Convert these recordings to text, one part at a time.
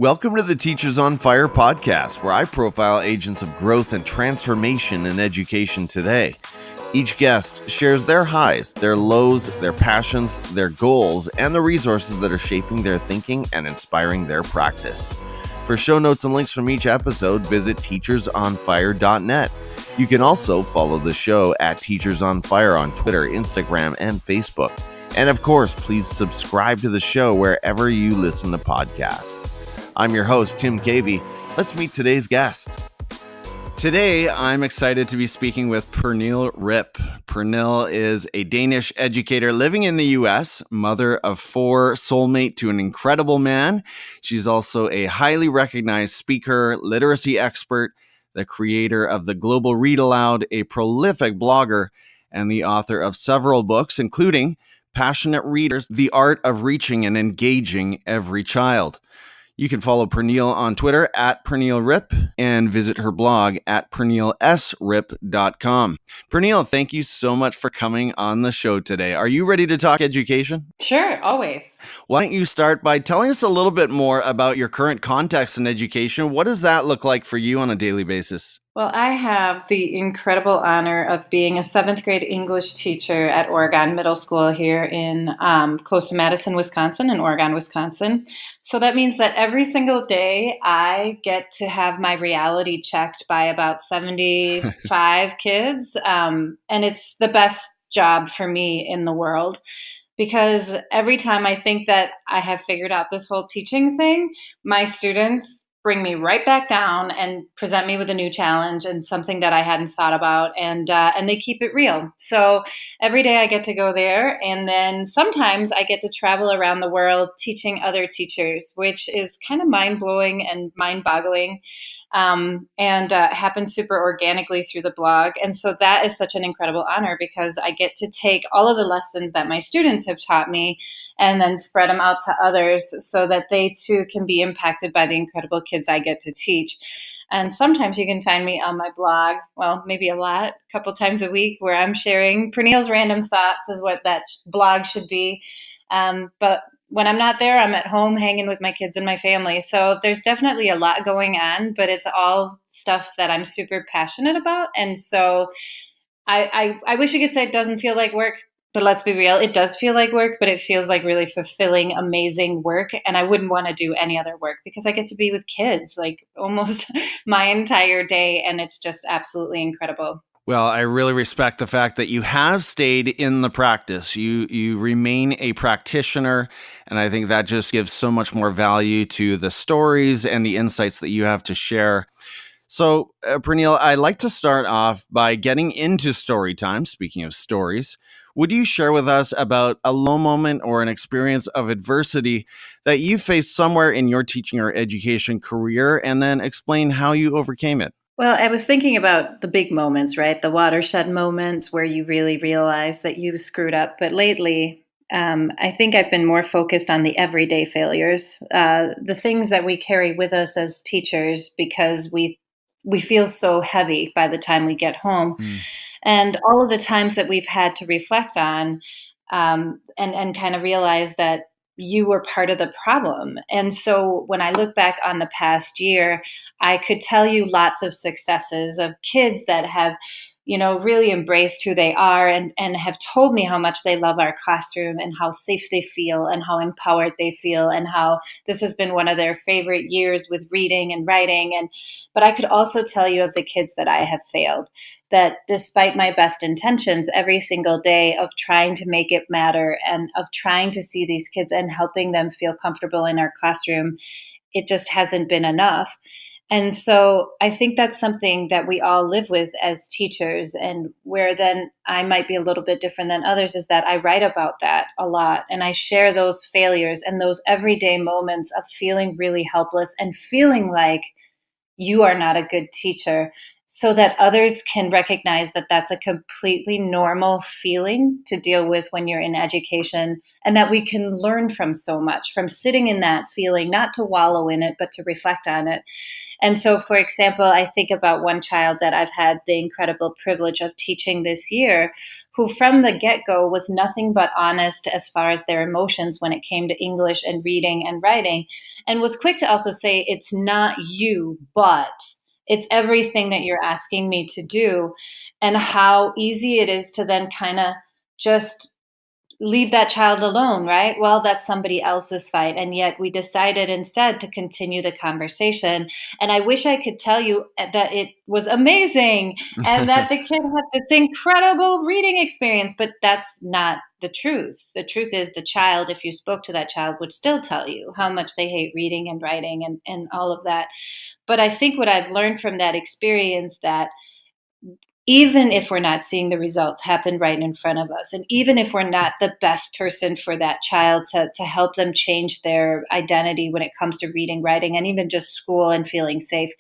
Welcome to the Teachers on Fire podcast, where I profile agents of growth and transformation in education today. Each guest shares their highs, their lows, their passions, their goals, and the resources that are shaping their thinking and inspiring their practice. For show notes and links from each episode, visit teachersonfire.net. You can also follow the show at Teachers on Fire on Twitter, Instagram, and Facebook. And of course, please subscribe to the show wherever you listen to podcasts. I'm your host, Tim Cavey. Let's meet today's guest. Today, I'm excited to be speaking with Pernille Ripp. Pernille is a Danish educator living in the U.S., mother of 4, soulmate to an incredible man. She's also a highly recognized speaker, literacy expert, the creator of the Global Read Aloud, a prolific blogger, and the author of several books, including Passionate Readers, The Art of Reaching and Engaging Every Child. You can follow Pernille on Twitter at Pernille Ripp and visit her blog at pernillesripp.com. Pernille, thank you so much for coming on the show today. Are you ready to talk education? Sure, always. Why don't you start by telling us a little bit more about your current context in education? What does that look like for you on a daily basis? Well, I have the incredible honor of being a 7th grade English teacher at Oregon Middle School here in close to Madison, Wisconsin, in Oregon, Wisconsin. So that means that every single day I get to have my reality checked by about 75 kids. And it's the best job for me in the world. Because every time I think that I have figured out this whole teaching thing, my students bring me right back down and present me with a new challenge and something that I hadn't thought about, and they keep it real. So every day I get to go there, and then sometimes I get to travel around the world teaching other teachers, which is kind of mind-blowing and mind-boggling. And happens super organically through the blog. And so that is such an incredible honor because I get to take all of the lessons that my students have taught me and then spread them out to others so that they too can be impacted by the incredible kids I get to teach. And sometimes you can find me on my blog, well, maybe a couple times a week, where I'm sharing Pernille's random thoughts is what that blog should be. But when I'm not there, I'm at home hanging with my kids and my family. So there's definitely a lot going on, but it's all stuff that I'm super passionate about. And so I wish you could say it doesn't feel like work, but let's be real. It does feel like work, but it feels like really fulfilling, amazing work. And I wouldn't want to do any other work because I get to be with kids like almost my entire day. And it's just absolutely incredible. Well, I really respect the fact that you have stayed in the practice. You remain a practitioner, and I think that just gives so much more value to the stories and the insights that you have to share. So, Pernille, I'd like to start off by getting into story time. Speaking of stories, would you share with us about a low moment or an experience of adversity that you faced somewhere in your teaching or education career, and then explain how you overcame it? Well, I was thinking about the big moments, right? The watershed moments where you really realize that you've screwed up. But lately, I think I've been more focused on the everyday failures, the things that we carry with us as teachers because we feel so heavy by the time we get home. And all of the times that we've had to reflect on and kind of realize that you were part of the problem. And so when I look back on the past year, I could tell you lots of successes of kids that have, really embraced who they are and have told me how much they love our classroom and how safe they feel and how empowered they feel and how this has been one of their favorite years with reading and writing. But I could also tell you of the kids that I have failed, that despite my best intentions every single day of trying to make it matter and of trying to see these kids and helping them feel comfortable in our classroom, it just hasn't been enough. And so I think that's something that we all live with as teachers, and where then I might be a little bit different than others is that I write about that a lot and I share those failures and those everyday moments of feeling really helpless and feeling like you are not a good teacher, so that others can recognize that that's a completely normal feeling to deal with when you're in education, and that we can learn from so much from sitting in that feeling, not to wallow in it, but to reflect on it. And so, for example, I think about one child that I've had the incredible privilege of teaching this year who from the get-go was nothing but honest as far as their emotions when it came to English and reading and writing, and was quick to also say, it's not you, but it's everything that you're asking me to do. And how easy it is to then kind of just leave that child alone, right? Well, that's somebody else's fight. And yet we decided instead to continue the conversation. And I wish I could tell you that it was amazing and that the kid had this incredible reading experience, but that's not the truth. The truth is the child, if you spoke to that child, would still tell you how much they hate reading and writing and all of that. But I think what I've learned from that experience, that even if we're not seeing the results happen right in front of us, and even if we're not the best person for that child to help them change their identity when it comes to reading, writing, and even just school and feeling safe,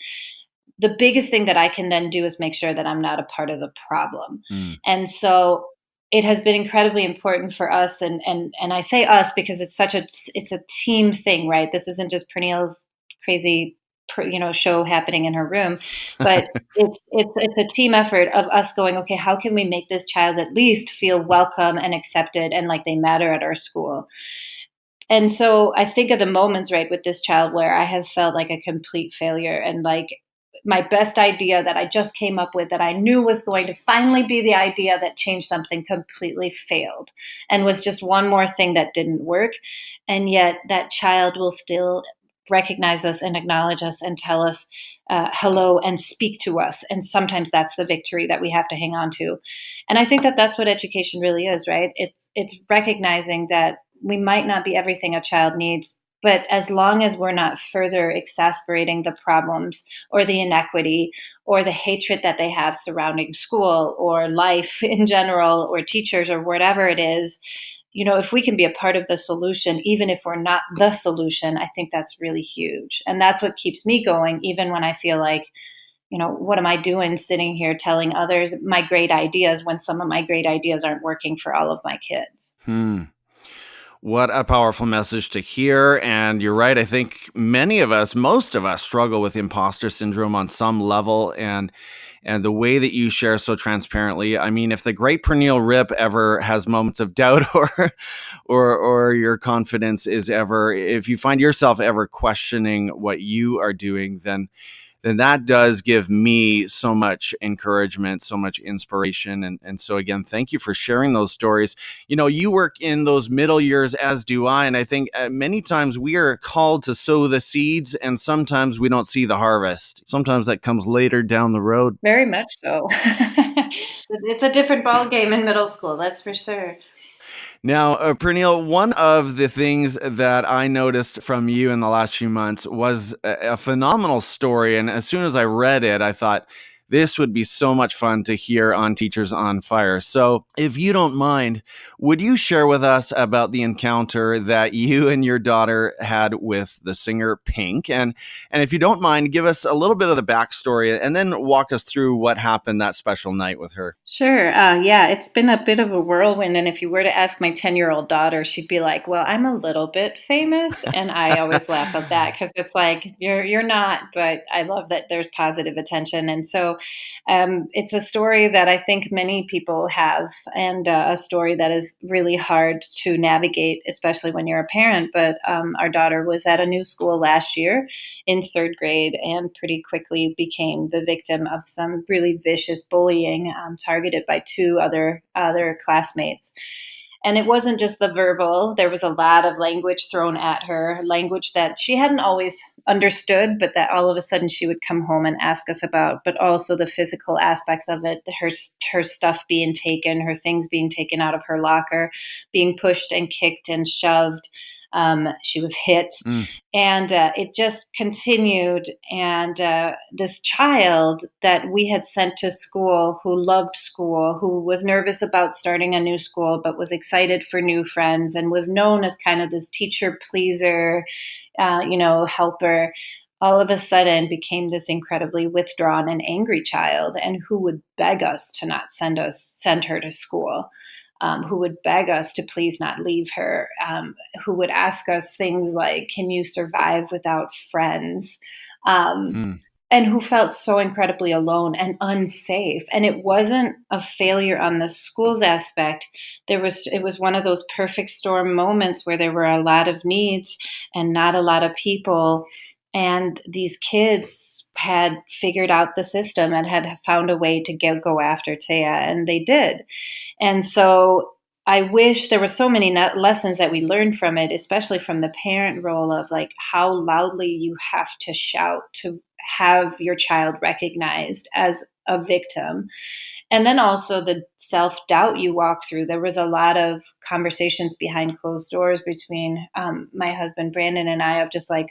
the biggest thing that I can then do is make sure that I'm not a part of the problem. And so it has been incredibly important for us, and I say us because it's a team thing, right? This isn't just Pernille's crazy show happening in her room, but it's a team effort of us going, okay, how can we make this child at least feel welcome and accepted and like they matter at our school? And so I think of the moments, right, with this child where I have felt like a complete failure, and like my best idea that I just came up with, that I knew was going to finally be the idea that changed something, completely failed and was just one more thing that didn't work. And yet that child will still recognize us and acknowledge us and tell us hello and speak to us. And sometimes that's the victory that we have to hang on to. And I think that that's what education really is, right? It's recognizing that we might not be everything a child needs, but as long as we're not further exasperating the problems or the inequity or the hatred that they have surrounding school or life in general or teachers or whatever it is, if we can be a part of the solution, even if we're not the solution, I think that's really huge. And that's what keeps me going, even when I feel like, what am I doing sitting here telling others my great ideas when some of my great ideas aren't working for all of my kids? What a powerful message to hear. And you're right. I think most of us struggle with imposter syndrome on some level. And the way that you share so transparently, I mean, if the great Pernille Ripp ever has moments of doubt or your confidence is ever, if you find yourself ever questioning what you are doing, then that does give me so much encouragement, so much inspiration. And so again, thank you for sharing those stories. You work in those middle years, as do I. And I think many times we are called to sow the seeds, and sometimes we don't see the harvest. Sometimes that comes later down the road. Very much so. It's a different ball game in middle school, that's for sure. Now, Pernille, one of the things that I noticed from you in the last few months was a phenomenal story. And as soon as I read it, I thought this would be so much fun to hear on Teachers on Fire. So if you don't mind, would you share with us about the encounter that you and your daughter had with the singer Pink? And if you don't mind, give us a little bit of the backstory and then walk us through what happened that special night with her. Sure. Yeah, it's been a bit of a whirlwind. And if you were to ask my 10-year-old daughter, she'd be like, well, I'm a little bit famous. And I always laugh at that because it's like, you're not, but I love that there's positive attention. And so it's a story that I think many people have, and a story that is really hard to navigate, especially when you're a parent. But our daughter was at a new school last year in third grade and pretty quickly became the victim of some really vicious bullying targeted by two other classmates. And it wasn't just the verbal. There was a lot of language thrown at her, language that she hadn't always understood, but that all of a sudden she would come home and ask us about, but also the physical aspects of it, her stuff being taken, her things being taken out of her locker, being pushed and kicked and shoved. She was hit. And it just continued. And this child that we had sent to school, who loved school, who was nervous about starting a new school, but was excited for new friends and was known as kind of this teacher pleaser, helper, all of a sudden became this incredibly withdrawn and angry child, and who would beg us to not send her to school. Who would beg us to please not leave her, who would ask us things like, can you survive without friends? and who felt so incredibly alone and unsafe. And it wasn't a failure on the school's aspect. It was one of those perfect storm moments where there were a lot of needs and not a lot of people. And these kids had figured out the system and had found a way to go after Taya, and they did. And so I wish there were so many lessons that we learned from it, especially from the parent role of like how loudly you have to shout to have your child recognized as a victim. And then also the self-doubt you walk through. There was a lot of conversations behind closed doors between my husband Brandon and I of just like,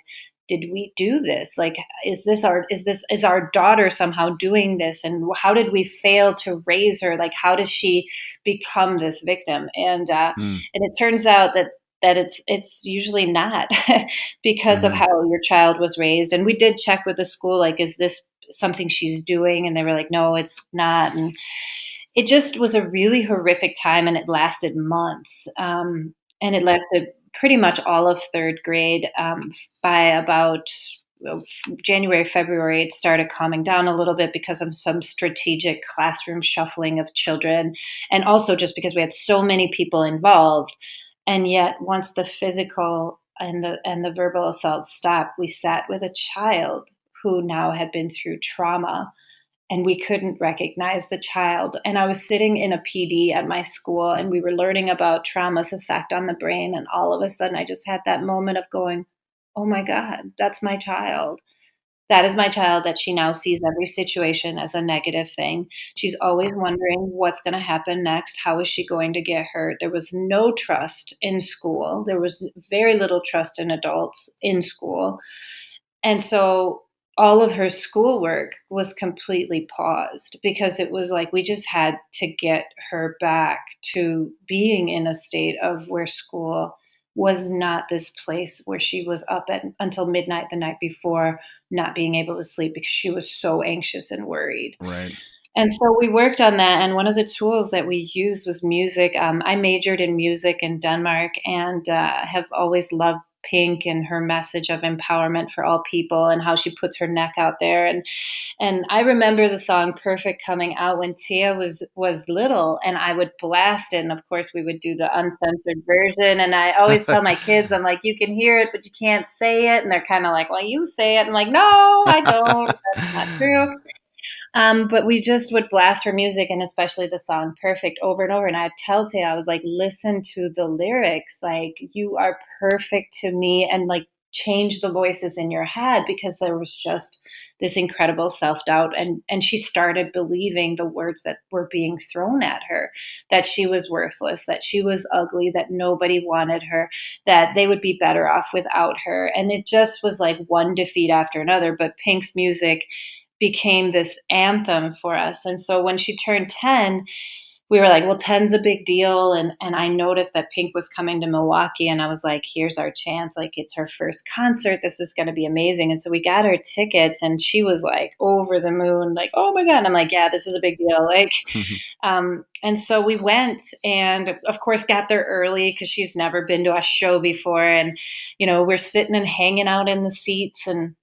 did we do this? Like, is our daughter somehow doing this? And how did we fail to raise her? Like, how does she become this victim? And it turns out that it's usually not because of how your child was raised. And we did check with the school, like, is this something she's doing? And they were like, no, it's not. And it just was a really horrific time, and it lasted months. And it lasted pretty much all of third grade. By about January, February, it started calming down a little bit because of some strategic classroom shuffling of children. And also just because we had so many people involved. And yet once the physical and the verbal assault stopped, we sat with a child who now had been through trauma, and we couldn't recognize the child. And I was sitting in a PD at my school, and we were learning about trauma's effect on the brain. And all of a sudden, I just had that moment of going, oh my God, that's my child. That is my child, that she now sees every situation as a negative thing. She's always wondering what's going to happen next. How is she going to get hurt? There was no trust in school. There was very little trust in adults in school. And so all of her schoolwork was completely paused because it was like we just had to get her back to being in a state of where school was not this place where she was up until midnight the night before, not being able to sleep because she was so anxious and worried. Right. And so we worked on that. And one of the tools that we used was music. I majored in music in Denmark, and have always loved Pink and her message of empowerment for all people and how she puts her neck out there. And I remember the song Perfect coming out when Tia was little, and I would blast it. And of course we would do the uncensored version. And I always tell my kids, I'm like, you can hear it, but you can't say it. And they're kind of like, well, you say it. I'm like, no, I don't. That's not true. But we just would blast her music, and especially the song Perfect, over and over. And I'd tell Tay, I was like, listen to the lyrics. Like, you are perfect to me. And like, change the voices in your head, because there was just this incredible self-doubt. And she started believing the words that were being thrown at her, that she was worthless, that she was ugly, that nobody wanted her, that they would be better off without her. And it just was like one defeat after another. But Pink's music became this anthem for us. And so when she turned 10, we were like, well, 10's a big deal. And I noticed that Pink was coming to Milwaukee, and I was like, here's our chance. Like, it's her first concert. This is going to be amazing. And so we got her tickets, and she was like over the moon, like, oh my God. And I'm like, yeah, this is a big deal. Like, and so we went, and of course got there early because she's never been to a show before. And, you know, we're sitting and hanging out in the seats and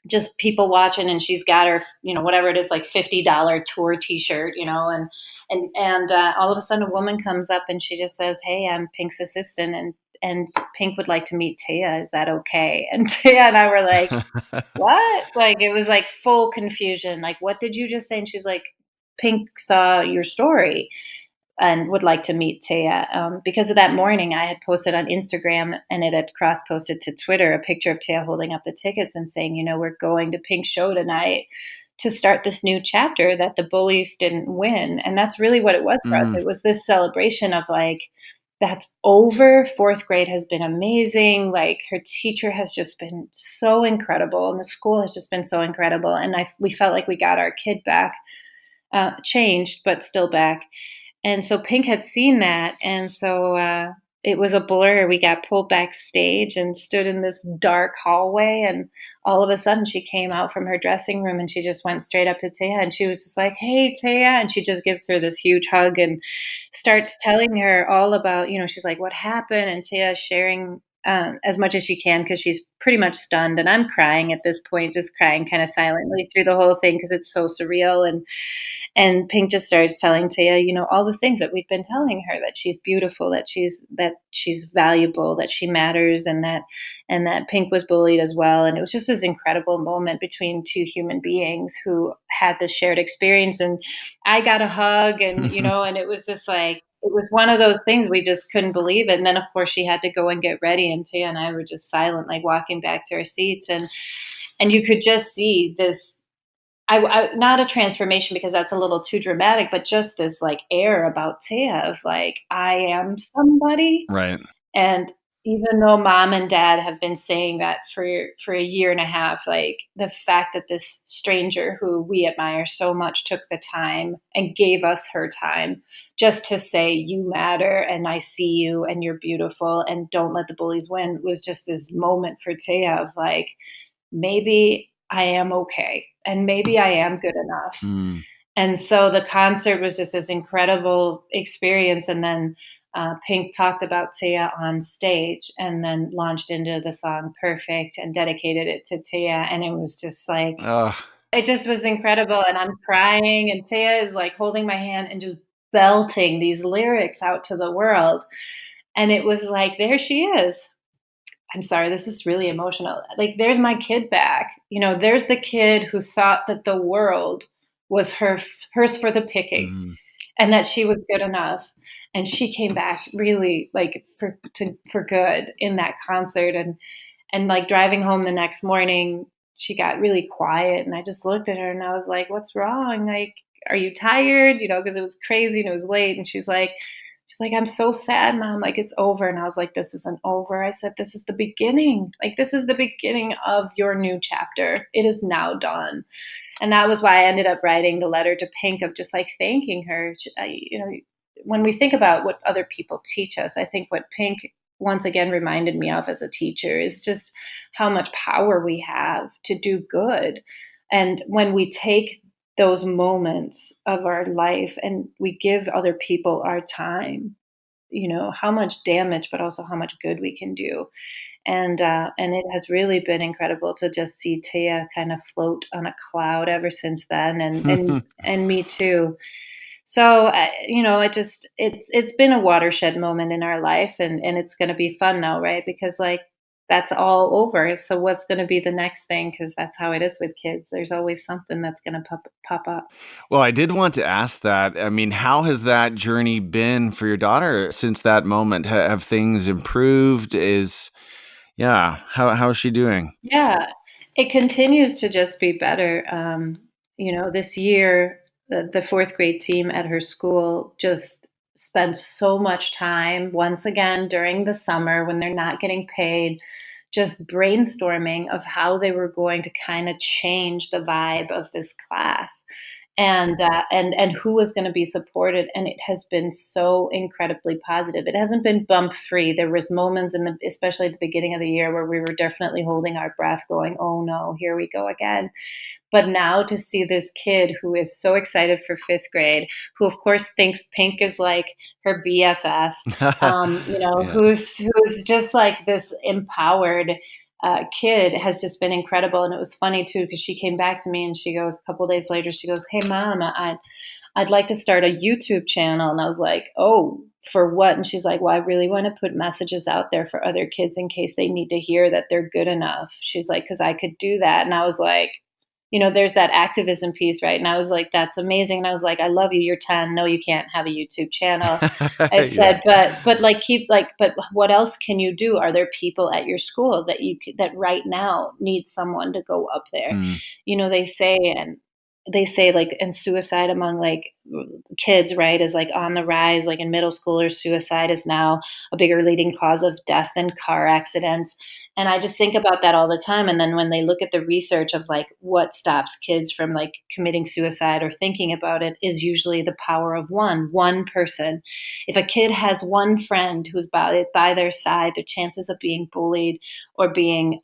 just people watching, and she's got her, you know, whatever it is, like $50 tour t-shirt, you know, and all of a sudden a woman comes up and she just says, hey, I'm Pink's assistant, and Pink would like to meet Taya. Is that okay? And Taya and I were like, what? Like, it was like full confusion. Like, what did you just say? And she's like, Pink saw your story and would like to meet Taya. Because of that morning, I had posted on Instagram, and it had cross-posted to Twitter a picture of Taya holding up the tickets and saying, you know, we're going to Pink's show tonight to start this new chapter that the bullies didn't win. And that's really what it was for us. It was this celebration of like, that's over. Fourth grade has been amazing. Like, her teacher has just been so incredible, and the school has just been so incredible. And we felt like we got our kid back, changed, but still back. And so Pink had seen that. And so it was a blur. We got pulled backstage and stood in this dark hallway. And all of a sudden she came out from her dressing room, and she just went straight up to Taya. And she was just like, hey, Taya. And she just gives her this huge hug and starts telling her all about, you know, she's like, what happened? And Taya sharing as much as she can because she's pretty much stunned. And I'm crying at this point, just crying kind of silently through the whole thing because it's so surreal. And Pink just starts telling Taya, all the things that we've been telling her, that she's beautiful, that she's valuable, that she matters, and that Pink was bullied as well. And it was just this incredible moment between two human beings who had this shared experience. And I got a hug, and and it was just like, it was one of those things we just couldn't believe it. And then of course she had to go and get ready, and Taya and I were just silent, like walking back to our seats, and you could just see this. I not a transformation because that's a little too dramatic, but just this like air about Taya of like, I am somebody. Right. And even though mom and dad have been saying that for a year and a half, like the fact that this stranger who we admire so much took the time and gave us her time just to say, you matter, and I see you, and you're beautiful, and don't let the bullies win, was just this moment for Taya of like, maybe I am okay, and maybe I am good enough. And so the concert was just this incredible experience. And then Pink talked about Taya on stage, and then launched into the song Perfect and dedicated it to Taya. And it was just like, it just was incredible. And I'm crying, and Taya is like holding my hand and just belting these lyrics out to the world. And it was like, there she is. I'm sorry, this is really emotional. Like, there's my kid back. There's the kid who thought that the world was hers for the picking, and that she was good enough. And she came back really like for good in that concert. And like driving home the next morning, she got really quiet, and I just looked at her and I was like, what's wrong? Like, are you tired? Because it was crazy and it was late. And she's like, I'm so sad, Mom. Like, it's over. And I was like, this isn't over. I said, this is the beginning. Like, this is the beginning of your new chapter. It is now done. And that was why I ended up writing the letter to Pink of just like thanking her. When we think about what other people teach us, I think what Pink once again reminded me of as a teacher is just how much power we have to do good. And when we take those moments of our life and we give other people our time, how much damage, but also how much good we can do. And it has really been incredible to just see Taya kind of float on a cloud ever since then, and me too. So it's been a watershed moment in our life, and it's going to be fun now, right? Because like, that's all over. So what's going to be the next thing? Because that's how it is with kids. There's always something that's going to pop up. Well, I did want to ask that. I mean, how has that journey been for your daughter since that moment? Have things improved? How is she doing? Yeah, it continues to just be better. This year, the fourth grade team at her school just spent so much time, once again, during the summer when they're not getting paid, just brainstorming of how they were going to kind of change the vibe of this class, and who was going to be supported. And it has been so incredibly positive. It hasn't been bump free. There was moments especially at the beginning of the year, where we were definitely holding our breath going, oh no, here we go again. But now to see this kid who is so excited for fifth grade, who of course thinks Pink is like her BFF, Yeah. who's just like this empowered kid, has just been incredible. And it was funny too, because she came back to me and she goes, a couple days later, she goes, hey Mom, I'd like to start a YouTube channel. And I was like, oh, for what? And she's like, well, I really want to put messages out there for other kids in case they need to hear that they're good enough. She's like, because I could do that. And I was like, there's that activism piece, right? And I was like, that's amazing. And I was like, I love you. You're 10. No, you can't have a YouTube channel. I said, but like, but what else can you do? Are there people at your school that right now need someone to go up there? They say like, and suicide among like kids, right, is like on the rise. Like in middle schoolers, suicide is now a bigger leading cause of death than car accidents. And I just think about that all the time. And then when they look at the research of like what stops kids from like committing suicide or thinking about it, is usually the power of one person. If a kid has one friend who's by their side, the chances of being bullied or being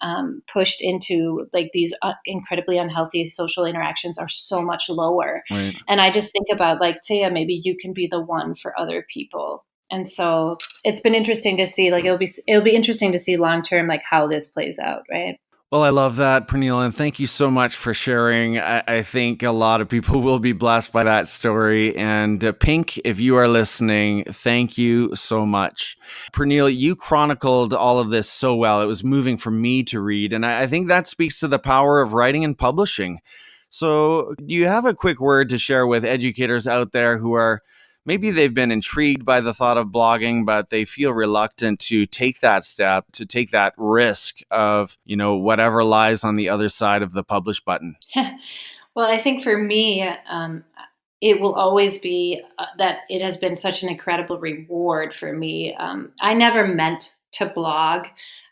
pushed into like these incredibly unhealthy social interactions are so much lower. Right. And I just think about like, Taya, maybe you can be the one for other people. And so it's been interesting to see, like, it'll be interesting to see long term, like how this plays out, right? Well, I love that, Pernille, and thank you so much for sharing. I think a lot of people will be blessed by that story. And Pink, if you are listening, thank you so much. Pernille, you chronicled all of this so well. It was moving for me to read. And I think that speaks to the power of writing and publishing. So do you have a quick word to share with educators out there who are maybe they've been intrigued by the thought of blogging, but they feel reluctant to take that step, to take that risk of, whatever lies on the other side of the publish button? Well, I think for me, it will always be that it has been such an incredible reward for me. I never meant to blog.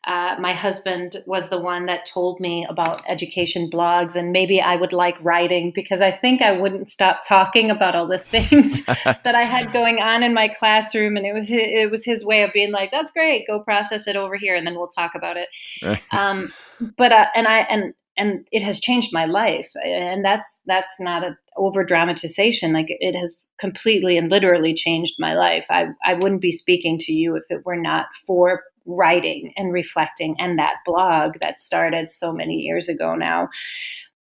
My husband was the one that told me about education blogs, and maybe I would like writing because I think I wouldn't stop talking about all the things that I had going on in my classroom. And it was his way of being like, "That's great, go process it over here, and then we'll talk about it." But and it has changed my life, and that's not an over dramatization. Like, it has completely and literally changed my life. I wouldn't be speaking to you if it were not for writing and reflecting and that blog that started so many years ago now.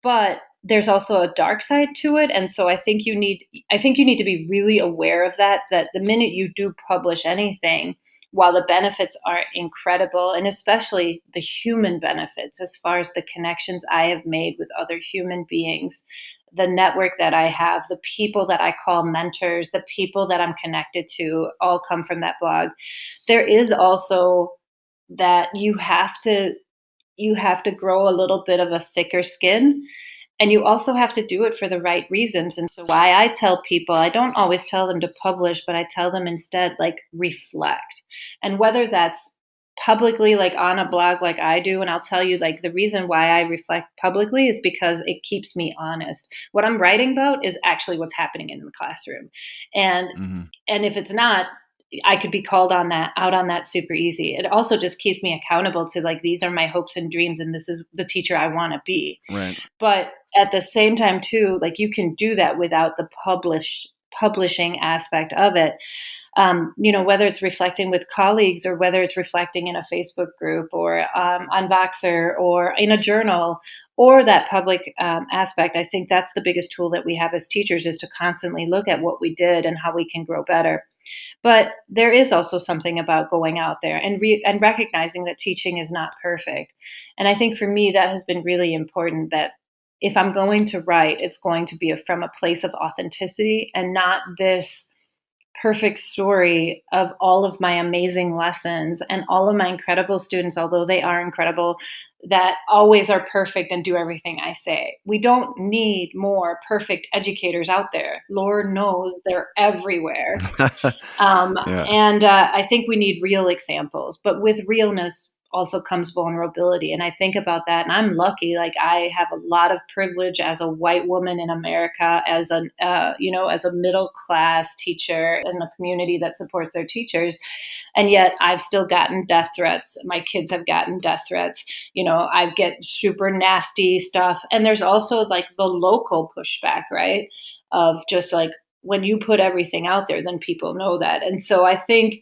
But there's also a dark side to it, and so I think you need to be really aware of that the minute you do publish anything, while the benefits are incredible, and especially the human benefits as far as the connections I have made with other human beings, the network that I have, the people that I call mentors, the people that I'm connected to, all come from that blog. There is also that you have to grow a little bit of a thicker skin, and you also have to do it for the right reasons. And so why I tell people, I don't always tell them to publish, but I tell them instead, like, reflect. And whether that's publicly, like on a blog like I do, and I'll tell you, like, the reason why I reflect publicly is because it keeps me honest. What I'm writing about is actually what's happening in the classroom. And and if it's not, I could be called on that out on that super easy. It also just keeps me accountable to, like, these are my hopes and dreams, and this is the teacher I want to be. Right. But at the same time too, like, you can do that without the publishing aspect of it. Whether it's reflecting with colleagues or whether it's reflecting in a Facebook group or on Voxer or in a journal, or that public aspect. I think that's the biggest tool that we have as teachers, is to constantly look at what we did and how we can grow better. But there is also something about going out there and recognizing that teaching is not perfect. And I think for me, that has been really important, that if I'm going to write, it's going to be from a place of authenticity and not this perfect story of all of my amazing lessons and all of my incredible students, although they are incredible, that always are perfect and do everything I say. We don't need more perfect educators out there. Lord knows they're everywhere. Yeah. And I think we need real examples, but with realness also comes vulnerability. And I think about that, and I'm lucky. Like, I have a lot of privilege as a white woman in America, as as a middle class teacher in a community that supports their teachers. And yet I've still gotten death threats. My kids have gotten death threats. I get super nasty stuff. And there's also, like, the local pushback, right? Of just, like, when you put everything out there, then people know that. And so I think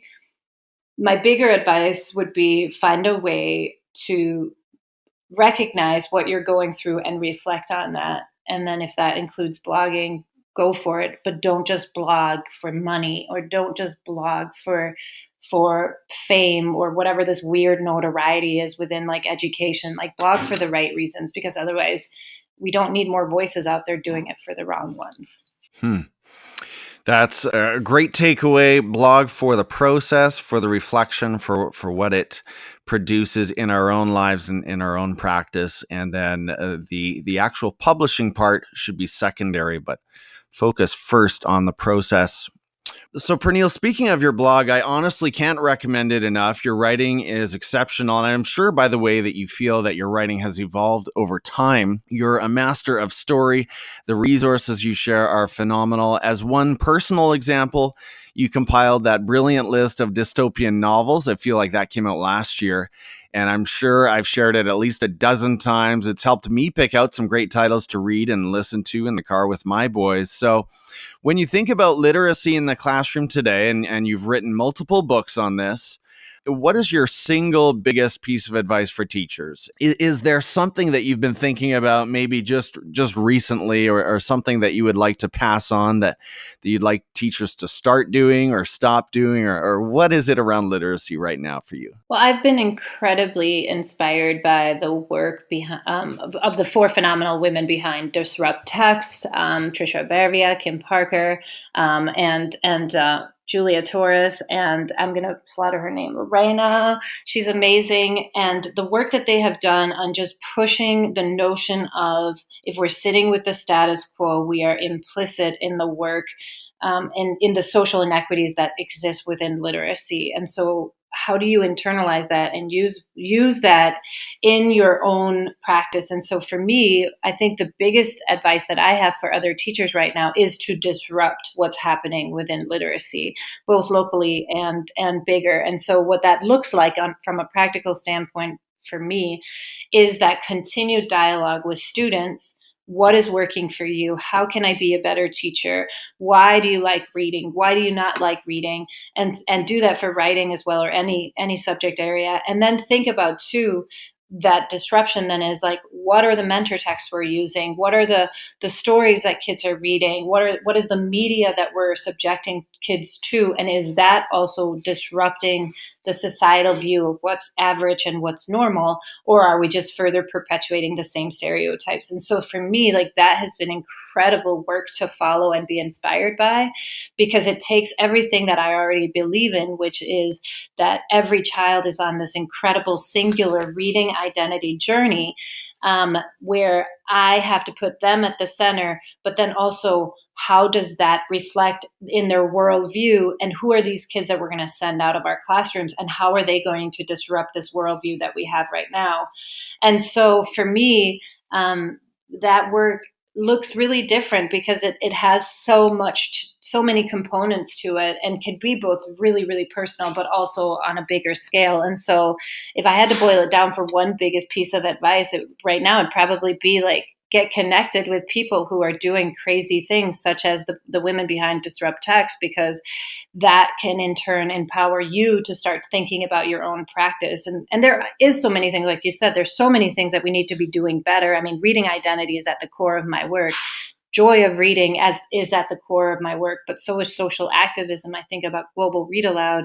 my bigger advice would be, find a way to recognize what you're going through and reflect on that. And then if that includes blogging, go for it. But don't just blog for money, or don't just blog for fame, or whatever this weird notoriety is within, like, education. Like, blog for the right reasons, because otherwise we don't need more voices out there doing it for the wrong ones. That's a great takeaway. Blog for the process, for the reflection, for what it produces in our own lives and in our own practice. And then the actual publishing part should be secondary, but focus first on the process. So, Pernille, speaking of your blog, I honestly can't recommend it enough. Your writing is exceptional, and I'm sure by the way that you feel that your writing has evolved over time. You're a master of story. The resources you share are phenomenal. As one personal example, you compiled that brilliant list of dystopian novels. I feel like that came out last year. and I'm sure I've shared it at least a dozen times. It's helped me pick out some great titles to read and listen to in the car with my boys. So when you think about literacy in the classroom today, and you've written multiple books on this, what is your single biggest piece of advice for teachers? Is there something that you've been thinking about maybe just recently, or something that you would like to pass on that you'd like teachers to start doing or stop doing, or what is it around literacy right now for you? Well, I've been incredibly inspired by the work behind of the four phenomenal women behind Disrupt Text: Trisha Bervia, Kim Parker, and Julia Torres, and I'm going to slaughter her name, Lorena. She's amazing. And the work that they have done on just pushing the notion of, if we're sitting with the status quo, we are implicit in the work, and in the social inequities that exist within literacy. And so how do you internalize that and use that in your own practice? And so for me, I think the biggest advice that I have for other teachers right now is to disrupt what's happening within literacy, both locally and bigger. And so what that looks like from a practical standpoint for me is that continued dialogue with students. What is working for you? How can I be a better teacher? Why do you like reading? Why do you not like reading? And do that for writing as well, or any subject area. And then think about too, that disruption then is like, what are the mentor texts we're using? What are the stories that kids are reading? What is the media that we're subjecting kids to? And is that also disrupting the societal view of what's average and what's normal? Or are we just further perpetuating the same stereotypes? And so for me, like, that has been incredible work to follow and be inspired by, because it takes everything that I already believe in, which is that every child is on this incredible singular reading identity journey, where I have to put them at the center, but then also, how does that reflect in their worldview, and who are these kids that we're going to send out of our classrooms, and how are they going to disrupt this worldview that we have right now? And so for me, that work looks really different because it has so many components to it, and can be both really, really personal, but also on a bigger scale. And so if I had to boil it down for one biggest piece of advice right now, it'd probably be like, get connected with people who are doing crazy things, such as the women behind Disrupt Text, because that can in turn empower you to start thinking about your own practice. And there is so many things, like you said, there's so many things that we need to be doing better. I mean, reading identity is at the core of my work. Joy of reading is at the core of my work, but so is social activism. I think about Global Read Aloud,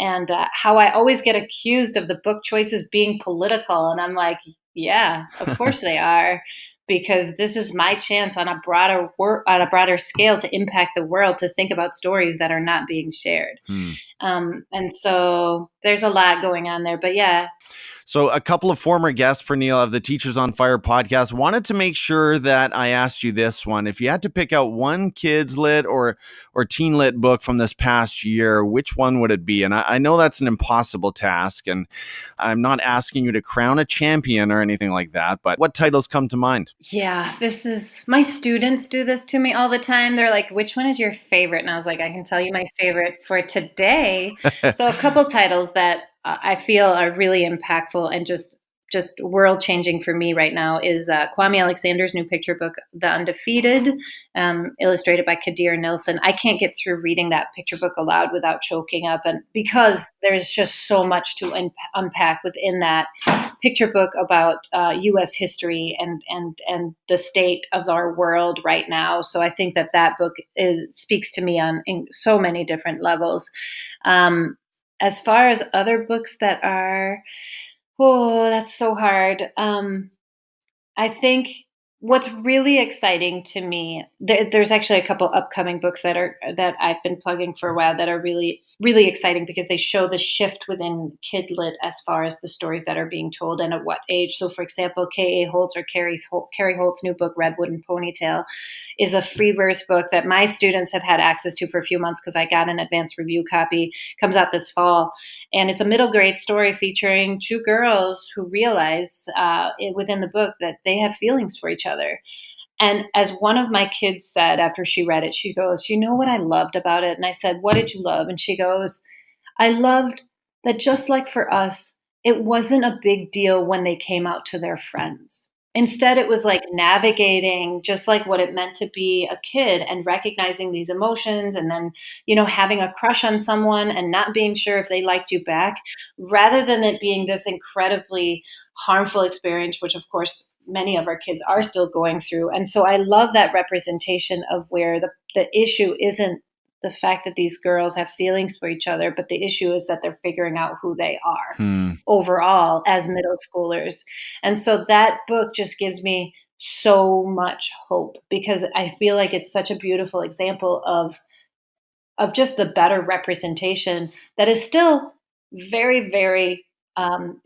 and how I always get accused of the book choices being political. And I'm like, yeah, of course they are, because this is my chance on a broader scale to impact the world, to think about stories that are not being shared. And so there's a lot going on there, but yeah. So a couple of former guests, Pernille, of the Teachers on Fire podcast, wanted to make sure that I asked you this one. If you had to pick out one kids lit or teen lit book from this past year, which one would it be? And I know that's an impossible task, and I'm not asking you to crown a champion or anything like that, but what titles come to mind? Yeah, my students do this to me all the time. They're like, which one is your favorite? And I was like, I can tell you my favorite for today. So a couple titles that I feel are really impactful and just world changing for me right now is Kwame Alexander's new picture book, The Undefeated, illustrated by Kadir Nilsson. I can't get through reading that picture book aloud without choking up, and because there's just so much to unpack within that picture book about U.S. history and the state of our world right now. So I think that book speaks to me in so many different levels. As far as other books that are, oh, that's so hard. I think what's really exciting to me, there's actually a couple upcoming books that I've been plugging for a while that are really, really exciting, because they show the shift within kidlit as far as the stories that are being told and at what age. So for example, K.A. Holt's or Carrie Holt's new book, Redwood and Ponytail, is a free verse book that my students have had access to for a few months because I got an advanced review copy. Comes out this fall. And it's a middle grade story featuring two girls who realize within the book that they have feelings for each other. And as one of my kids said after she read it, she goes, you know what I loved about it? And I said, what did you love? And she goes, I loved that just like for us, it wasn't a big deal when they came out to their friends. Instead, it was like navigating just like what it meant to be a kid and recognizing these emotions and then, having a crush on someone and not being sure if they liked you back, rather than it being this incredibly harmful experience, which of course many of our kids are still going through. And so I love that representation of where the issue isn't the fact that these girls have feelings for each other, but the issue is that they're figuring out who they are overall as middle schoolers. And so that book just gives me so much hope because I feel like it's such a beautiful example of just the better representation that is still very, very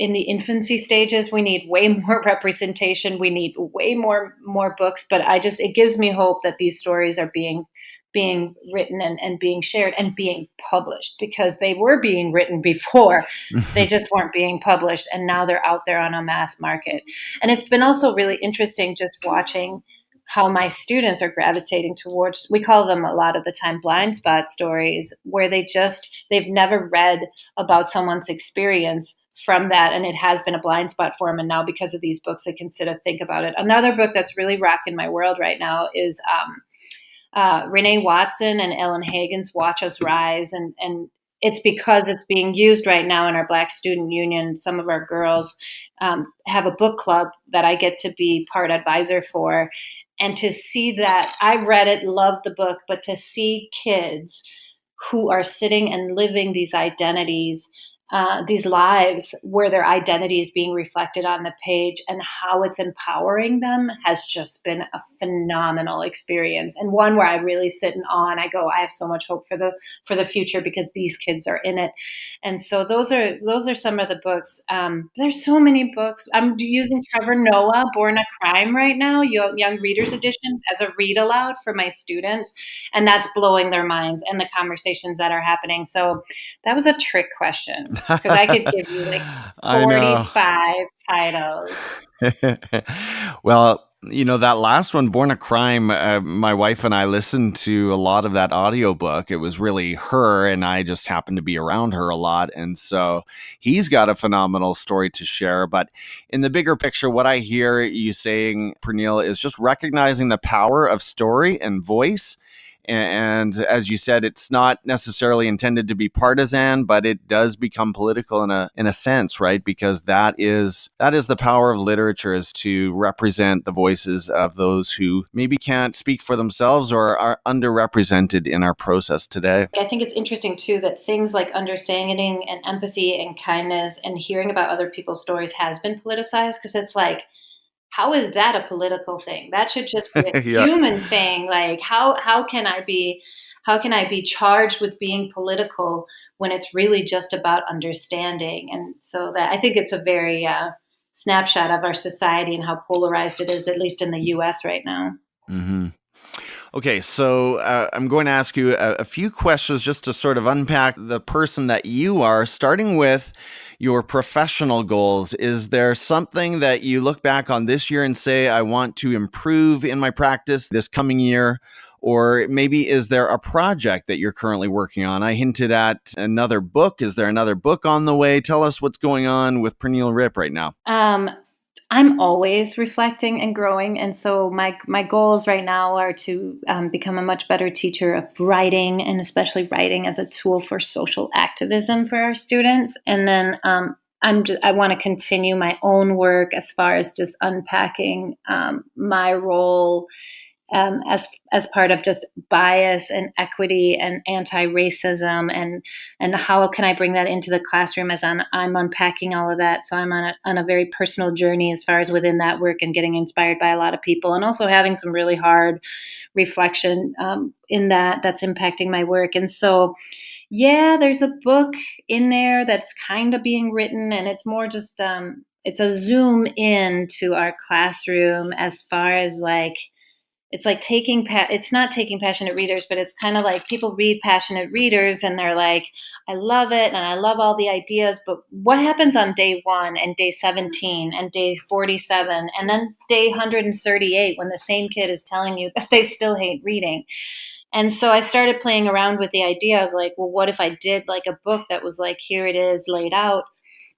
in the infancy stages. We need way more representation. We need way more books. But it gives me hope that these stories are being written and being shared and being published, because they were being written before. They just weren't being published, and now they're out there on a mass market. And it's been also really interesting just watching how my students are gravitating towards, we call them a lot of the time blind spot stories, where they've never read about someone's experience from that, and it has been a blind spot for them. And now because of these books, they can think about it. Another book that's really rocking my world right now is Renée Watson and Ellen Hagan's Watch Us Rise. And it's because it's being used right now in our Black Student Union. Some of our girls have a book club that I get to be part advisor for. And to see that, I read it, loved the book, but to see kids who are sitting and living these identities, these lives where their identity is being reflected on the page and how it's empowering them has just been a phenomenal experience, and one where I really sit in awe and I go, I have so much hope for the future because these kids are in it. And so those are some of the books. There's so many books. I'm using Trevor Noah, Born a Crime right now, Young Readers Edition, as a read aloud for my students, and that's blowing their minds and the conversations that are happening. So that was a trick question, because I could give you like 45 titles. Well, that last one, Born a Crime, my wife and I listened to a lot of that audiobook. It was really her, and I just happened to be around her a lot. And so he's got a phenomenal story to share. But in the bigger picture, what I hear you saying, Pernille, is just recognizing the power of story and voice. And as you said, it's not necessarily intended to be partisan, but it does become political in a sense, right? Because that is the power of literature, is to represent the voices of those who maybe can't speak for themselves or are underrepresented in our process today. I think it's interesting too that things like understanding and empathy and kindness and hearing about other people's stories has been politicized, because it's like, how is that a political thing? That should just be a Yeah. human thing. Like, how can I be charged with being political when it's really just about understanding? And so that, I think it's a very snapshot of our society and how polarized it is, at least in the U.S. right now. Mm-hmm. Okay, so I'm going to ask you a few questions just to sort of unpack the person that you are, starting with your professional goals. Is there something that you look back on this year and say, I want to improve in my practice this coming year? Or maybe is there a project that you're currently working on? I hinted at another book. Is there another book on the way? Tell us what's going on with Pernille Ripp right now. I'm always reflecting and growing. And so my goals right now are to become a much better teacher of writing, and especially writing as a tool for social activism for our students. And then I want to continue my own work as far as just unpacking my role as part of just bias and equity and anti-racism, and how can I bring that into the classroom as I'm unpacking all of that. So I'm on a very personal journey as far as within that work, and getting inspired by a lot of people, and also having some really hard reflection in that's impacting my work. And so, yeah, there's a book in there that's kind of being written, and it's more just it's a zoom in to our classroom as far as like, it's like it's not taking passionate readers, but it's kind of like people read passionate readers and they're like, I love it and I love all the ideas, but what happens on day 1 and day 17 and day 47 and then day 138 when the same kid is telling you that they still hate reading? And so I started playing around with the idea of like, well, what if I did like a book that was like, here it is laid out,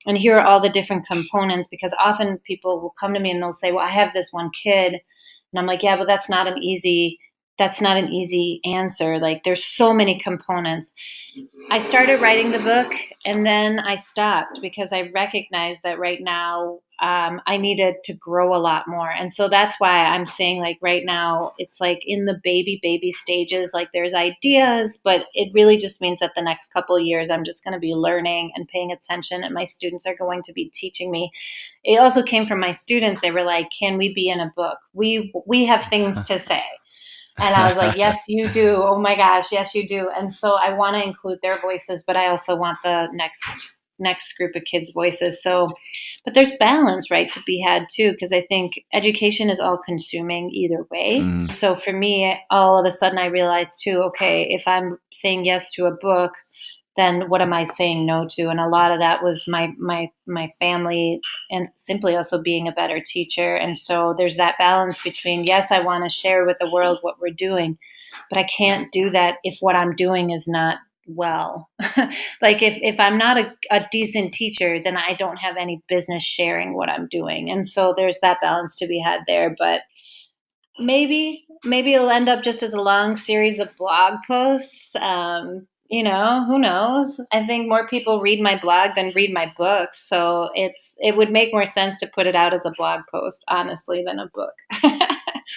and here are all the different components, because often people will come to me and they'll say, well, I have this one kid. And I'm like, yeah, but that's not an easy answer. Like, there's so many components. I started writing the book and then I stopped because I recognized that right now I needed to grow a lot more. And so that's why I'm saying, like, right now it's like in the baby stages. Like, there's ideas, but it really just means that the next couple of years I'm just going to be learning and paying attention, and my students are going to be teaching me. It also came from my students. They were like, can we be in a book? We have things to say. And I was like, yes, you do. Oh my gosh, yes, you do. And so I want to include their voices, but I also want the next group of kids' voices. So, but there's balance, right, to be had too, because I think education is all consuming either way. Mm. So for me, all of a sudden I realized too, okay, if I'm saying yes to a book, then what am I saying no to? And a lot of that was my family, and simply also being a better teacher. And so there's that balance between, yes, I want to share with the world what we're doing, but I can't do that if what I'm doing is not well. Like, if I'm not a decent teacher, then I don't have any business sharing what I'm doing. And so there's that balance to be had there. But maybe it'll end up just as a long series of blog posts. Who knows? I think more people read my blog than read my books, so it would make more sense to put it out as a blog post, honestly, than a book.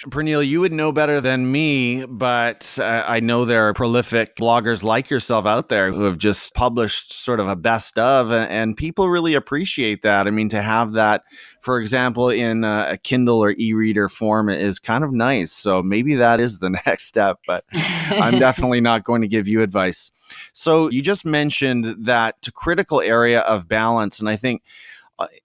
Pernille, you would know better than me, but I know there are prolific bloggers like yourself out there who have just published sort of a best of, and people really appreciate that. I mean, to have that, for example, in a Kindle or e-reader form is kind of nice. So maybe that is the next step, but I'm definitely not going to give you advice. So you just mentioned that critical area of balance, and I think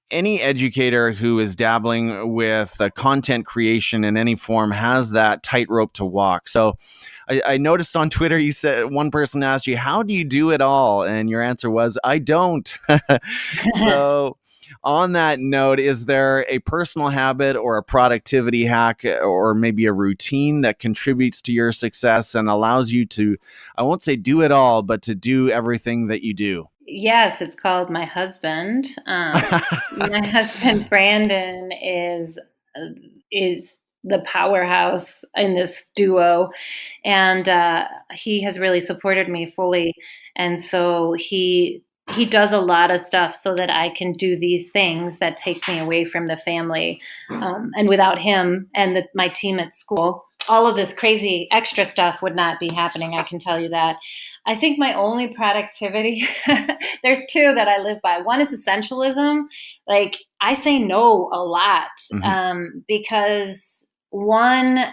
any educator who is dabbling with content creation in any form has that tightrope to walk. So I noticed on Twitter, you said one person asked you, how do you do it all? And your answer was, I don't. So on that note, is there a personal habit or a productivity hack or maybe a routine that contributes to your success and allows you to, I won't say do it all, but to do everything that you do? Yes, it's called my husband. My husband Brandon is the powerhouse in this duo, and he has really supported me fully. And so he does a lot of stuff so that I can do these things that take me away from the family. And without him and my team at school, all of this crazy extra stuff would not be happening. I can tell you that. I think my only productivity, there's two that I live by. One is essentialism. Like, I say no a lot, because one,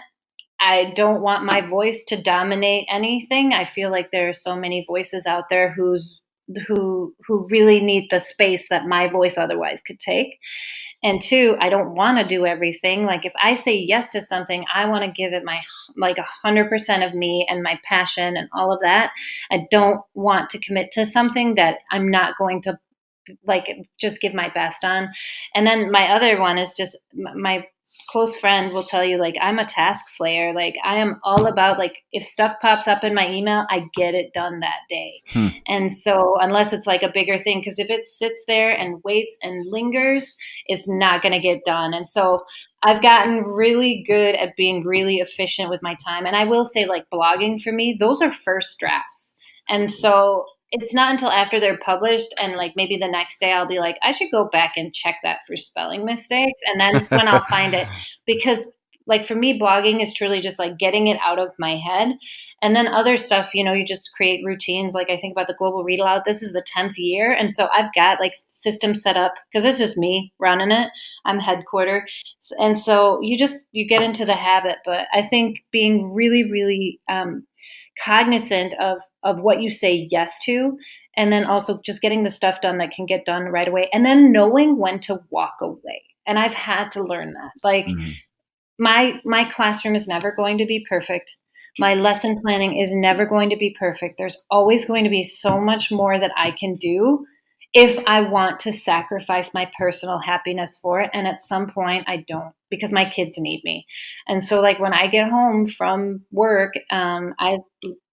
I don't want my voice to dominate anything. I feel like there are so many voices out there who really need the space that my voice otherwise could take. And two, I don't want to do everything. Like, if I say yes to something, I want to give it my, like, 100% of me and my passion and all of that. I don't want to commit to something that I'm not going to, like, just give my best on. And then my other one is just my close friend will tell you, like, I'm a task slayer. Like, I am all about, like, if stuff pops up in my email, I get it done that day. And so unless it's like a bigger thing, because if it sits there and waits and lingers, it's not going to get done. And so I've gotten really good at being really efficient with my time. And I will say, like, blogging for me, those are first drafts. And so it's not until after they're published and, like, maybe the next day I'll be like, I should go back and check that for spelling mistakes. And then it's when I'll find it, because, like, for me, blogging is truly just like getting it out of my head. And then other stuff, you just create routines. Like, I think about the global read aloud. This is the 10th year. And so I've got, like, systems set up because it's just me running it. I'm headquarter. And so you get into the habit. But I think being really, really cognizant of what you say yes to, and then also just getting the stuff done that can get done right away, and then knowing when to walk away. And I've had to learn that. Like, my classroom is never going to be perfect. My lesson planning is never going to be perfect. There's always going to be so much more that I can do if I want to sacrifice my personal happiness for it. And at some point I don't, because my kids need me. And so, like, when I get home from work, I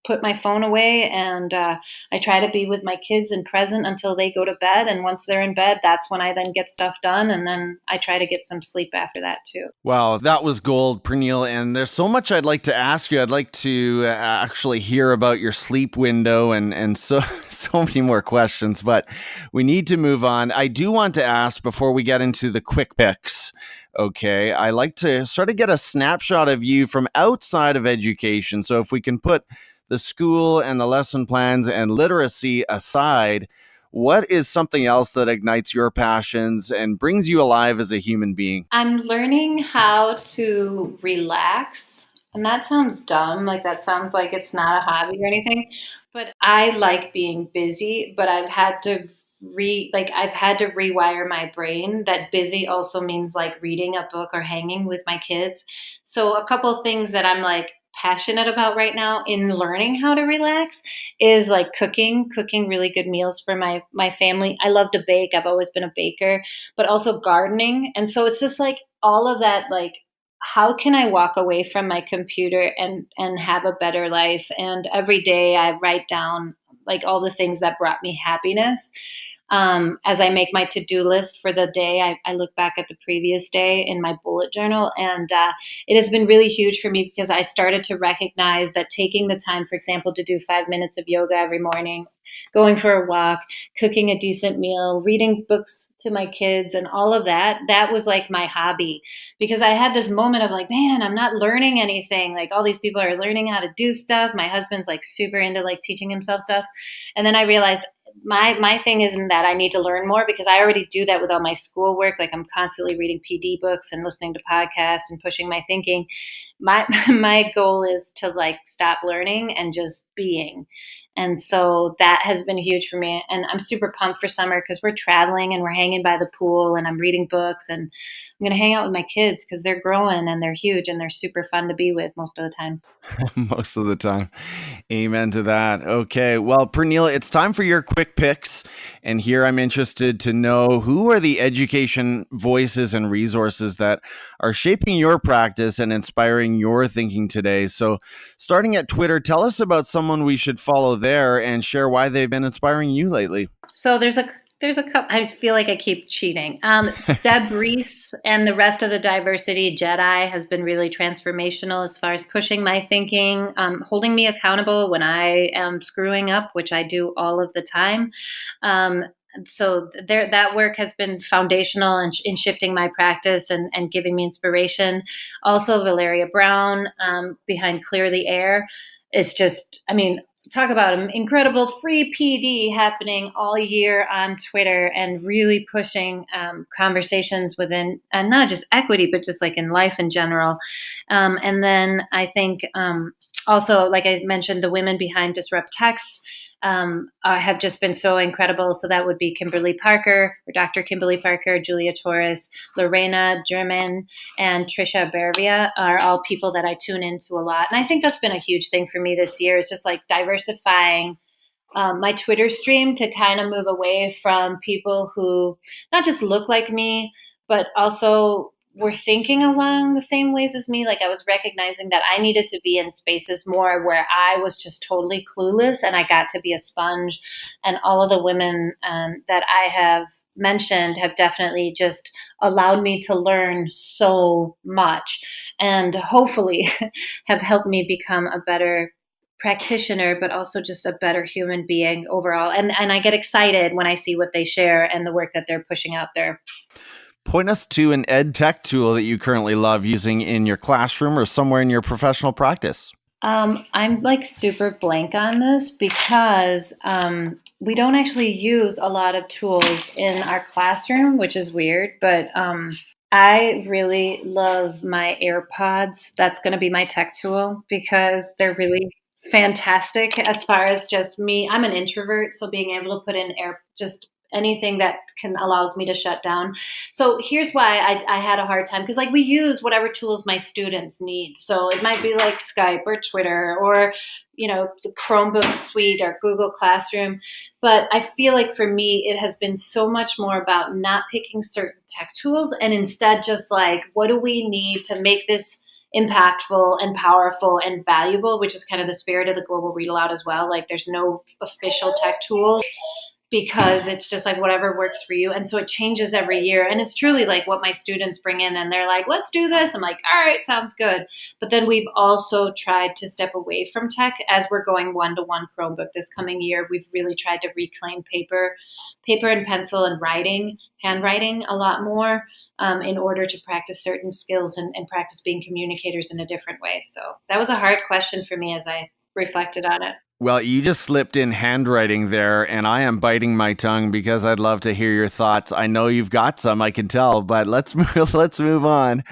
put my phone away, and I try to be with my kids and present until they go to bed. And once they're in bed, that's when I then get stuff done. And then I try to get some sleep after that too. Wow, that was gold, Pernille. And there's so much I'd like to ask you. I'd like to actually hear about your sleep window and so so many more questions, but we need to move on. I do want to ask before we get into the quick picks. Okay, I like to sort of get a snapshot of you from outside of education. So if we can put the school and the lesson plans and literacy aside, what is something else that ignites your passions and brings you alive as a human being? I'm learning how to relax. And that sounds dumb. Like, that sounds like it's not a hobby or anything. But I like being busy, but I've had to rewire my brain that busy also means like reading a book or hanging with my kids. So a couple of things that I'm like passionate about right now in learning how to relax is like cooking really good meals for my family. I love to bake. I've always been a baker, but also gardening. And so it's just like all of that, like, how can I walk away from my computer and have a better life? And every day I write down like all the things that brought me happiness. As I make my to-do list for the day, I look back at the previous day in my bullet journal, and it has been really huge for me because I started to recognize that taking the time, for example, to do 5 minutes of yoga every morning, going for a walk, cooking a decent meal, reading books to my kids, and all of that, that was like my hobby. Because I had this moment of like, man, I'm not learning anything. Like, all these people are learning how to do stuff. My husband's like super into like teaching himself stuff. And then I realized my thing isn't that I need to learn more, because I already do that with all my schoolwork. Like, I'm constantly reading PD books and listening to podcasts and pushing my thinking. My my goal is to like stop learning and just being. And so that has been huge for me. And I'm super pumped for summer because we're traveling and we're hanging by the pool and I'm reading books, and I'm going to hang out with my kids because they're growing and they're huge and they're super fun to be with most of the time. Most of the time. Amen to that. Okay. Well, Pernille, it's time for your quick picks. And here I'm interested to know, who are the education voices and resources that are shaping your practice and inspiring your thinking today. So, starting at Twitter, tell us about someone we should follow there and share why they've been inspiring you lately. So there's a couple. I feel like I keep cheating. Deb Reese and the rest of the Diversity Jedi has been really transformational as far as pushing my thinking, holding me accountable when I am screwing up, which I do all of the time. Um, so that work has been foundational in shifting my practice and giving me inspiration. Also, Valeria Brown, behind CleartheAir, is just, I mean, talk about an incredible free PD happening all year on Twitter and really pushing conversations within, and not just equity, but just like in life in general. And then I think also, like I mentioned, the women behind Disrupt Text have just been so incredible. So that would be Kimberly Parker, or Dr. Kimberly Parker, Julia Torres, Lorena German, and Trisha Bervia are all people that I tune into a lot. And I think that's been a huge thing for me this year, is just like diversifying my Twitter stream to kind of move away from people who not just look like me, but also were thinking along the same ways as me. Like, I was recognizing that I needed to be in spaces more where I was just totally clueless and I got to be a sponge. And all of the women that I have mentioned have definitely just allowed me to learn so much, and hopefully have helped me become a better practitioner, but also just a better human being overall. And I get excited when I see what they share and the work that they're pushing out there. Point us to an ed tech tool that you currently love using in your classroom or somewhere in your professional practice. I'm like super blank on this because we don't actually use a lot of tools in our classroom, which is weird, but I really love my AirPods. That's going to be my tech tool because they're really fantastic as far as just me. I'm an introvert, so being able to put in just anything that can allows me to shut down. So here's why I had a hard time, because like we use whatever tools my students need. So it might be like Skype or Twitter or the Chromebook suite or Google Classroom. But I feel like for me, it has been so much more about not picking certain tech tools and instead just like, what do we need to make this impactful and powerful and valuable, which is kind of the spirit of the global read aloud as well. Like there's no official tech tools, because it's just like whatever works for you. And so it changes every year. And it's truly like what my students bring in and they're like, let's do this. I'm like, all right, sounds good. But then we've also tried to step away from tech as we're going one-to-one Chromebook this coming year. We've really tried to reclaim paper and pencil and handwriting a lot more in order to practice certain skills and practice being communicators in a different way. So that was a hard question for me as I reflected on it. Well, you just slipped in handwriting there, and I am biting my tongue because I'd love to hear your thoughts. I know you've got some, I can tell, but let's move on.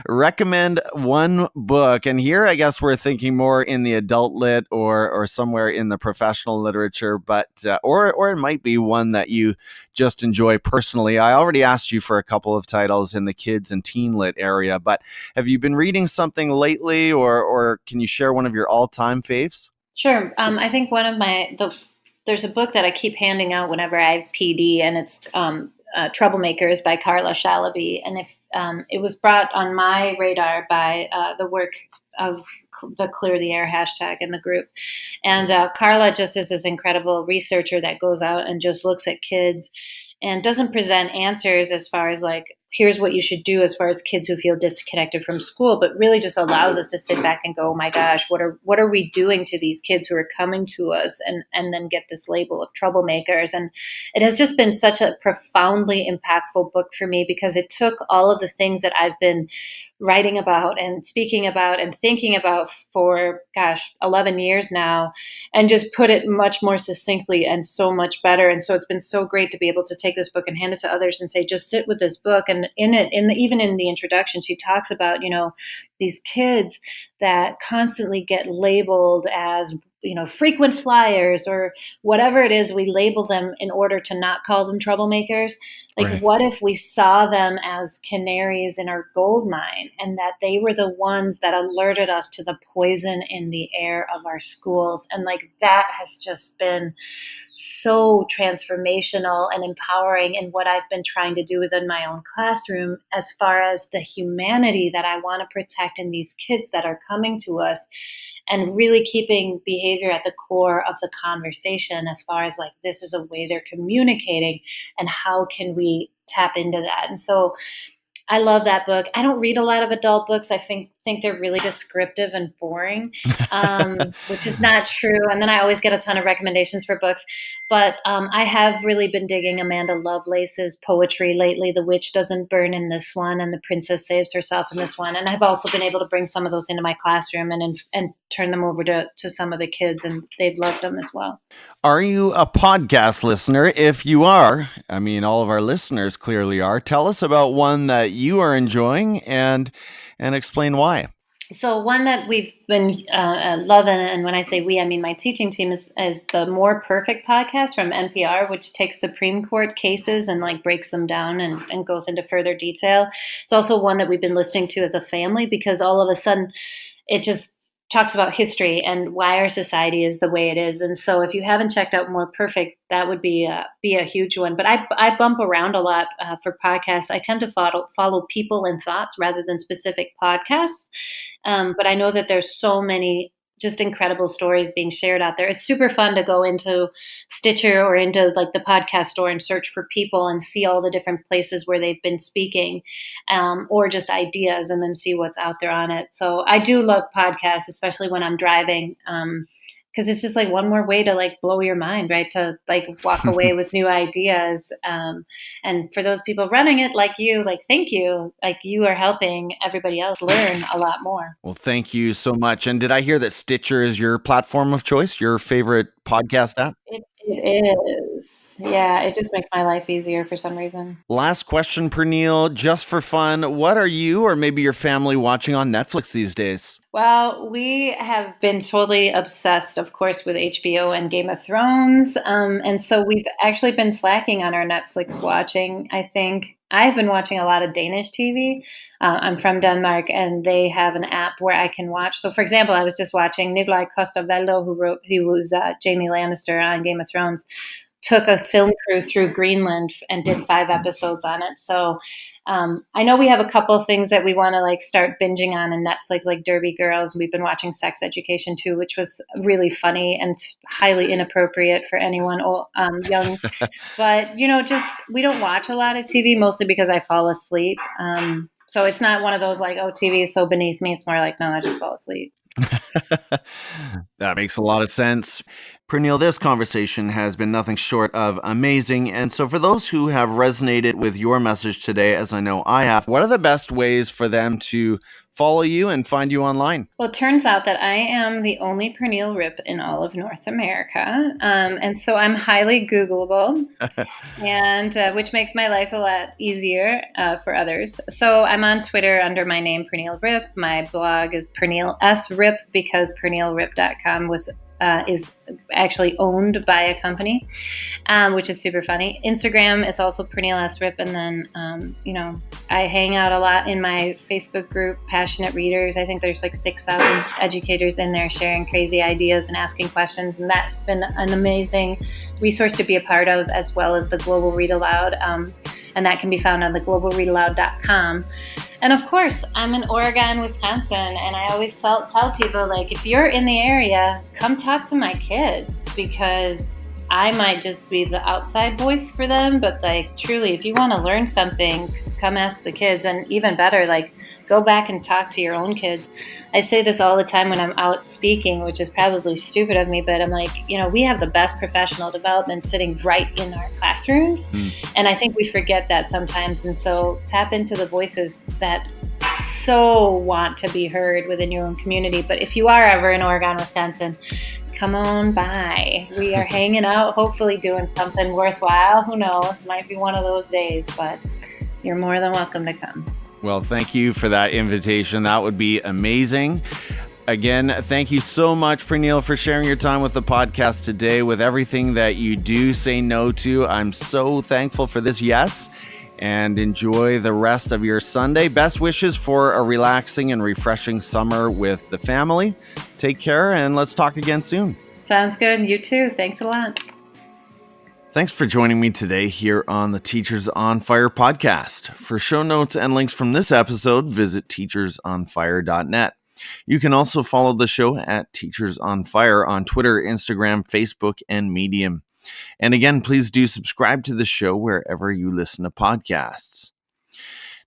Recommend one book, and here I guess we're thinking more in the adult lit or somewhere in the professional literature, but or it might be one that you just enjoy personally. I already asked you for a couple of titles in the kids and teen lit area, but have you been reading something lately, or can you share one of your all-time faves? Sure. I think one of there's a book that I keep handing out whenever I have PD, and it's Troublemakers by Carla Shalaby. And if it was brought on my radar by the work of the CleartheAir hashtag in the group. And Carla just is this incredible researcher that goes out and just looks at kids and doesn't present answers as far as like, here's what you should do as far as kids who feel disconnected from school, but really just allows us to sit back and go, oh my gosh, what are we doing to these kids who are coming to us, and then get this label of troublemakers. And it has just been such a profoundly impactful book for me, because it took all of the things that I've been writing about and speaking about and thinking about for 11 years now, and just put it much more succinctly and so much better. And so it's been so great to be able to take this book and hand it to others and say, just sit with this book. And even in the introduction, she talks about, these kids that constantly get labeled as, frequent flyers or whatever it is. We label them in order to not call them troublemakers. Like, Right. What if we saw them as canaries in our gold mine, and that they were the ones that alerted us to the poison in the air of our schools? And like, that has just been so transformational and empowering in what I've been trying to do within my own classroom, as far as the humanity that I want to protect in these kids that are coming to us, and really keeping behavior at the core of the conversation, as far as like, this is a way they're communicating, and how can we tap into that? And so I love that book. I don't read a lot of adult books. I think they're really descriptive and boring, which is not true. And then I always get a ton of recommendations for books. But I have really been digging Amanda Lovelace's poetry lately. The Witch Doesn't Burn in this one, and The Princess Saves Herself in this one. And I've also been able to bring some of those into my classroom and turn them over to some of the kids, and they've loved them as well. Are you a podcast listener? If you are, I mean, all of our listeners clearly are. Tell us about one that you are enjoying and explain why. So one that we've been loving, and when I say we, I mean my teaching team, is the More Perfect podcast from NPR, which takes Supreme Court cases and like breaks them down and goes into further detail. It's also one that we've been listening to as a family, because all of a sudden it just talks about history and why our society is the way it is. And so if you haven't checked out More Perfect, that would be a huge one. But I bump around a lot for podcasts. I tend to follow people and thoughts rather than specific podcasts. But I know that there's so many just incredible stories being shared out there. It's super fun to go into Stitcher or into like the podcast store and search for people and see all the different places where they've been speaking, or just ideas, and then see what's out there on it. So I do love podcasts, especially when I'm driving, because it's just like one more way to like blow your mind, right? To like walk away with new ideas. And for those people running it, like you, like, thank you. Like, you are helping everybody else learn a lot more. Well, thank you so much. And did I hear that Stitcher is your platform of choice, your favorite podcast app? It is. Yeah, it just makes my life easier for some reason. Last question, Pernille, just for fun. What are you or maybe your family watching on Netflix these days? Well, we have been totally obsessed, of course, with HBO and Game of Thrones. And so we've actually been slacking on our Netflix watching. I think I've been watching a lot of Danish TV. I'm from Denmark, and they have an app where I can watch. So, for example, I was just watching Nikolaj Coster-Waldau, who was Jamie Lannister on Game of Thrones. took a film crew through Greenland and did 5 episodes on it. So I know we have a couple of things that we want to like start binging on in Netflix, like Derry Girls. We've been watching Sex Education too, which was really funny and highly inappropriate for anyone young. But, just we don't watch a lot of TV, mostly because I fall asleep. So it's not one of those like, oh, TV is so beneath me. It's more like, no, I just fall asleep. That makes a lot of sense. Pernille, this conversation has been nothing short of amazing. And so for those who have resonated with your message today, as I know I have, what are the best ways for them to follow you and find you online? Well, it turns out that I am the only Pernille Ripp in all of North America. And so I'm highly Googleable, and which makes my life a lot easier for others. So I'm on Twitter under my name, Pernille Ripp. My blog is Pernille S. Ripp because PernilleRipp.com is actually owned by a company, which is super funny. Instagram is also Pernille S. Ripp. And then, I hang out a lot in my Facebook group, Passionate Readers. I think there's like 6,000 educators in there sharing crazy ideas and asking questions. And that's been an amazing resource to be a part of, as well as the Global Read Aloud. And that can be found on the globalreadaloud.com. And of course, I'm in Oregon, Wisconsin, and I always tell people, like, if you're in the area, come talk to my kids, because I might just be the outside voice for them. But, like, truly, if you want to learn something, come ask the kids. And even better, like, go back and talk to your own kids. I say this all the time when I'm out speaking, which is probably stupid of me, but I'm like, we have the best professional development sitting right in our classrooms. And I think we forget that sometimes. And so tap into the voices that so want to be heard within your own community. But if you are ever in Oregon, Wisconsin, come on by. We are hanging out, hopefully doing something worthwhile. Who knows? Might be one of those days, but you're more than welcome to come. Well, thank you for that invitation. That would be amazing. Again, thank you so much, Pernille, for sharing your time with the podcast today. With everything that you do say no to, I'm so thankful for this yes, and enjoy the rest of your Sunday. Best wishes for a relaxing and refreshing summer with the family. Take care, and let's talk again soon. Sounds good. You too. Thanks a lot. Thanks for joining me today here on the Teachers on Fire podcast. For show notes and links from this episode, visit teachersonfire.net. You can also follow the show at Teachers on Fire on Twitter, Instagram, Facebook, and Medium. And again, please do subscribe to the show wherever you listen to podcasts.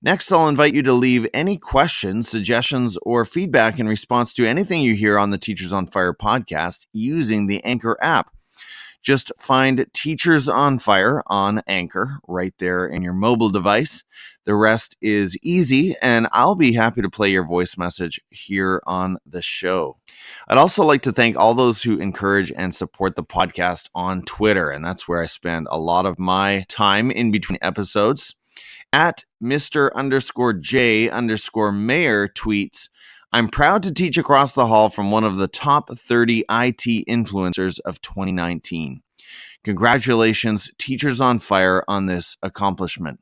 Next, I'll invite you to leave any questions, suggestions, or feedback in response to anything you hear on the Teachers on Fire podcast using the Anchor app. Just find Teachers on Fire on Anchor right there in your mobile device. The rest is easy, and I'll be happy to play your voice message here on the show. I'd also like to thank all those who encourage and support the podcast on Twitter, and that's where I spend a lot of my time in between episodes. At Mr_J_Mayor tweets, I'm proud to teach across the hall from one of the top 30 IT influencers of 2019. Congratulations, Teachers on Fire, on this accomplishment.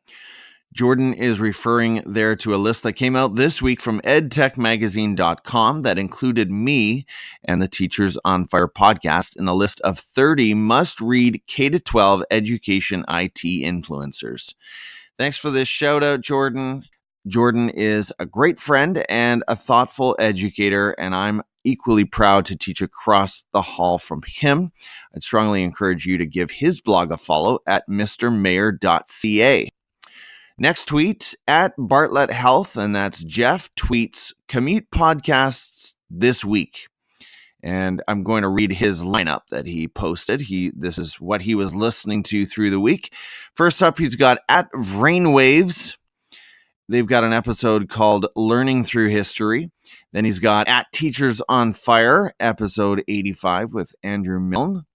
Jordan is referring there to a list that came out this week from edtechmagazine.com that included me and the Teachers on Fire podcast in a list of 30 must-read K-12 education IT influencers. Thanks for this shout out, Jordan. Jordan is a great friend and a thoughtful educator, and I'm equally proud to teach across the hall from him. I'd strongly encourage you to give his blog a follow at mrmayor.ca. Next tweet, at Bartlett Health, and that's Jeff, tweets, commute podcasts this week. And I'm going to read his lineup that he posted. This is what he was listening to through the week. First up, he's got at Brainwaves. They've got an episode called Learning Through History. Then he's got at Teachers on Fire, episode 85 with Andrew Milne.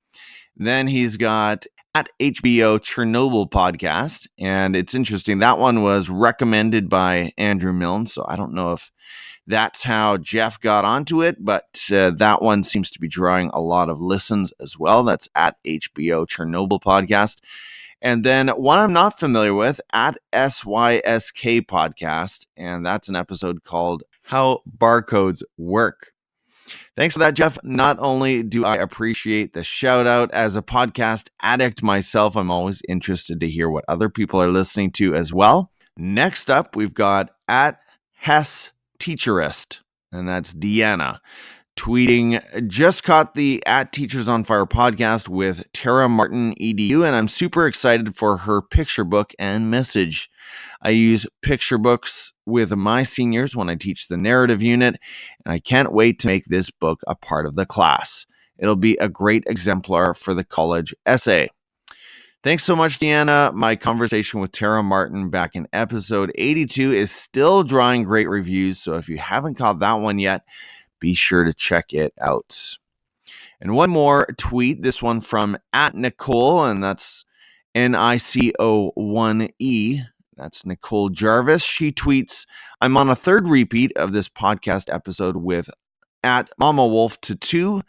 Then he's got at HBO Chernobyl podcast. And it's interesting. That one was recommended by Andrew Milne. So I don't know if that's how Jeff got onto it, but that one seems to be drawing a lot of listens as well. That's at HBO Chernobyl podcast. And then one I'm not familiar with, at SYSK podcast, and that's an episode called How Barcodes Work. Thanks for that, Jeff. Not only do I appreciate the shout out as a podcast addict myself, I'm always interested to hear what other people are listening to as well. Next up, we've got at Hess Teacherist, and that's Deanna, tweeting, just caught the at Teachers on Fire podcast with Tara Martin EDU, and I'm super excited for her picture book and message. I use picture books with my seniors when I teach the narrative unit, and I can't wait to make this book a part of the class. It'll be a great exemplar for the college essay. Thanks so much, Deanna. My conversation with Tara Martin back in episode 82 is still drawing great reviews, so if you haven't caught that one yet, be sure to check it out. And one more tweet, this one from at Nicole, and that's NICO1E. That's Nicole Jarvis. She tweets, I'm on a third repeat of this podcast episode with at Mama Wolf to 2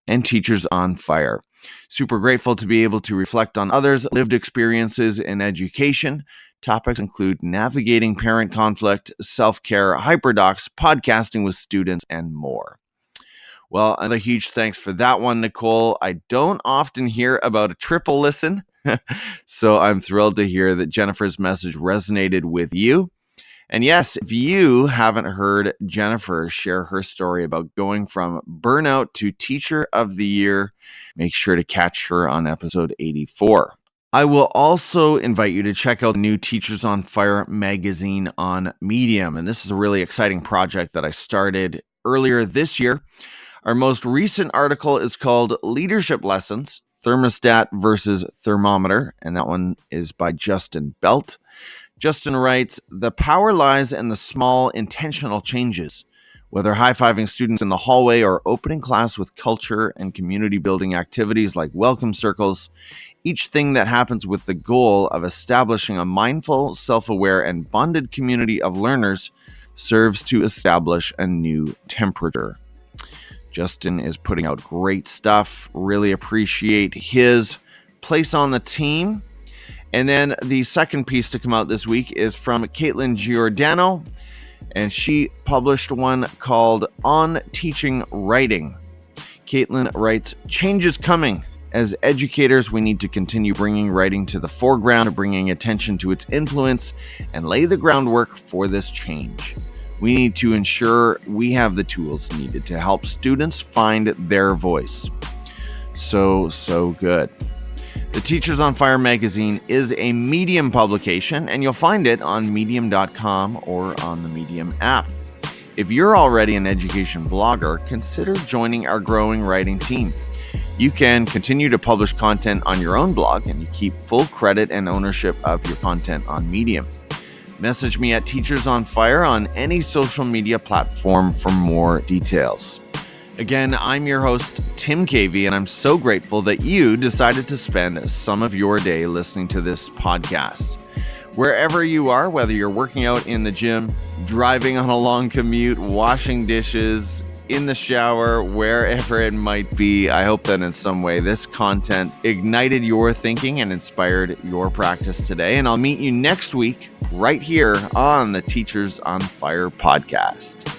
and Teachers on Fire. Super grateful to be able to reflect on others' lived experiences in education. Topics include navigating parent conflict, self-care, hyperdocs, podcasting with students, and more. Well, a huge thanks for that one, Nicole. I don't often hear about a triple listen, so I'm thrilled to hear that Jennifer's message resonated with you. And yes, if you haven't heard Jennifer share her story about going from burnout to Teacher of the Year, make sure to catch her on episode 84. I will also invite you to check out the new Teachers on Fire magazine on Medium. And this is a really exciting project that I started earlier this year. Our most recent article is called Leadership Lessons, Thermostat versus Thermometer. And that one is by Justin Belt. Justin writes, the power lies in the small intentional changes. Whether high-fiving students in the hallway or opening class with culture and community building activities like welcome circles, each thing that happens with the goal of establishing a mindful, self-aware, and bonded community of learners serves to establish a new temperature. Justin is putting out great stuff. Really appreciate his place on the team. And then the second piece to come out this week is from Caitlin Giordano, and she published one called On Teaching Writing. Caitlin writes, change is coming. As educators, we need to continue bringing writing to the foreground, bringing attention to its influence, and lay the groundwork for this change. We need to ensure we have the tools needed to help students find their voice. So good. The Teachers on Fire magazine is a Medium publication, and you'll find it on medium.com or on the Medium app. If you're already an education blogger, consider joining our growing writing team. You can continue to publish content on your own blog, and you keep full credit and ownership of your content on Medium. Message me at Teachers on Fire on any social media platform for more details. Again, I'm your host, Tim Cavey, and I'm so grateful that you decided to spend some of your day listening to this podcast. Wherever you are, whether you're working out in the gym, driving on a long commute, washing dishes, in the shower, wherever it might be, I hope that in some way this content ignited your thinking and inspired your practice today. And I'll meet you next week right here on the Teachers on Fire podcast.